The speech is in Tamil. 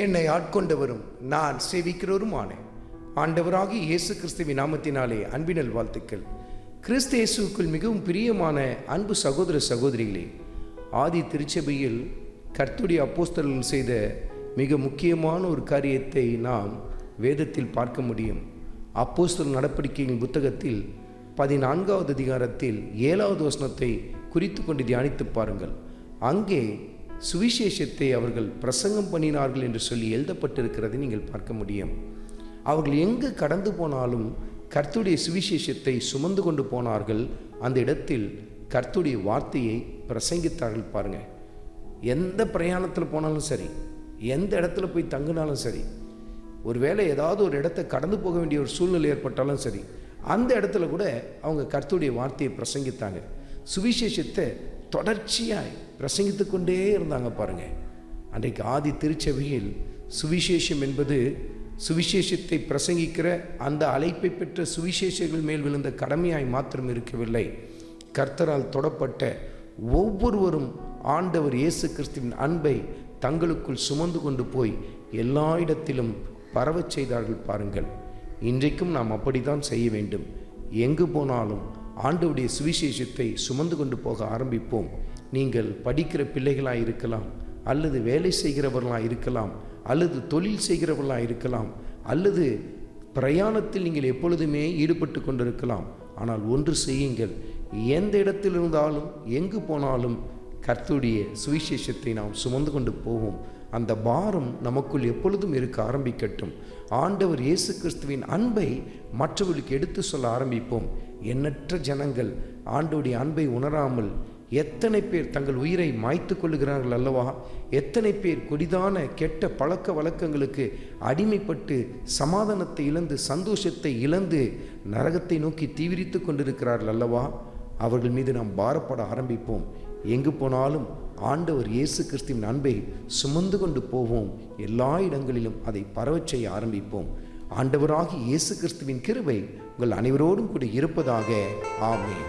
என்னை ஆட்கொண்டவரும் நான் சேவிக்கிறவருமான ஆண்டவராகிய இயேசு கிறிஸ்துவின் நாமத்தினாலே அன்பினல் வாழ்த்துக்கள். கிறிஸ்து இயேசுவுக்குள் மிகவும் பிரியமான அன்பு சகோதர சகோதரிகளே, ஆதி திருச்சபையில் கர்த்தருடைய அப்போஸ்தலர்கள் செய்த மிக முக்கியமான ஒரு காரியத்தை நாம் வேதத்தில் பார்க்க முடியும். அப்போஸ்தலர் நடவடிக்கையின் புத்தகத்தில் 14வது அதிகாரத்தில் 7வது வசனத்தை குறித்து கொண்டு தியானித்து பாருங்கள். அங்கே சுவிசேஷத்தை அவர்கள் பிரசங்கம் பண்ணினார்கள் என்று சொல்லி எழுதப்பட்டிருக்கிறதை நீங்கள் பார்க்க முடியும். அவர்கள் எங்கு கடந்து போனாலும் கர்த்தருடைய சுவிசேஷத்தை சுமந்து கொண்டு போனார்கள். அந்த இடத்தில் கர்த்தருடைய வார்த்தையை பிரசங்கித்தார்கள். பாருங்க, எந்த பிரயாணத்தில் போனாலும் சரி, எந்த இடத்துல போய் தங்கினாலும் சரி, ஒருவேளை ஏதாவது ஒரு இடத்தை கடந்து போக வேண்டிய ஒரு சூழ்நிலை ஏற்பட்டாலும் சரி, அந்த இடத்துல கூட அவங்க கர்த்தருடைய வார்த்தையை பிரசங்கித்தாங்க. சுவிசேஷத்தை தொடர்ச்சியாய் பிரசங்கித்து கொண்டே இருந்தாங்க. பாருங்கள், அன்றைக்கு ஆதி திருச்சபையில் சுவிசேஷம் என்பது சுவிசேஷத்தை பிரசங்கிக்கிற அந்த அழைப்பை பெற்ற சுவிசேஷங்கள் மேல் விழுந்த கடமையாய் மாத்திரம் இருக்கவில்லை. கர்த்தரால் தொடப்பட்ட ஒவ்வொருவரும் ஆண்டவர் இயேசு கிறிஸ்துவின் அன்பை தங்களுக்குள் சுமந்து கொண்டு போய் எல்லா இடத்திலும் பரவச் செய்தார்கள். பாருங்கள், இன்றைக்கும் நாம் அப்படித்தான் செய்ய வேண்டும். எங்கு போனாலும் ஆண்டவருடைய சுவிசேஷத்தை சுமந்து கொண்டு போக ஆரம்பிப்போம். நீங்கள் படிக்கிற பிள்ளைகளாக இருக்கலாம், அல்லது வேலை செய்கிறவர்களாக இருக்கலாம், அல்லது தொழில் செய்கிறவர்களாக இருக்கலாம், அல்லது பிரயாணத்தில் நீங்கள் எப்பொழுதுமே ஈடுபட்டு கொண்டிருக்கலாம். ஆனால் ஒன்று செய்யுங்கள், எந்த இடத்தில் இருந்தாலும் எங்கு போனாலும் கர்த்தருடைய சுவிசேஷத்தை நாம் சுமந்து கொண்டு போவோம். அந்த பாரம் நமக்குள் எப்பொழுதும் இருக்க ஆரம்பிக்கட்டும். ஆண்டவர் இயேசு கிறிஸ்துவின் அன்பை மற்றவர்களுக்கு எடுத்து சொல்ல ஆரம்பிப்போம். எண்ணற்ற ஜனங்கள் ஆண்டவருடைய அன்பை உணராமல் எத்தனை பேர் தங்கள் உயிரை மாய்த்து கொள்ளுகிறார்கள் அல்லவா? எத்தனை பேர் கொடிதான கெட்ட பழக்க வழக்கங்களுக்கு அடிமைப்பட்டு சமாதானத்தை இழந்து சந்தோஷத்தை இழந்து நரகத்தை நோக்கி தீவிரித்து கொண்டிருக்கிறார்கள் அல்லவா? அவர்கள் மீது நாம் பாரப்பட ஆரம்பிப்போம். எங்கு போனாலும் ஆண்டவர் இயேசு கிறிஸ்துவின் அன்பை சுமந்து கொண்டு போவோம். எல்லா இடங்களிலும் அதை பரவச் செய்ய ஆரம்பிப்போம். ஆண்டவராகிய இயேசு கிறிஸ்துவின் கிருபை உங்கள் அனைவரோடும் கூட இருப்பதாக. ஆமென்.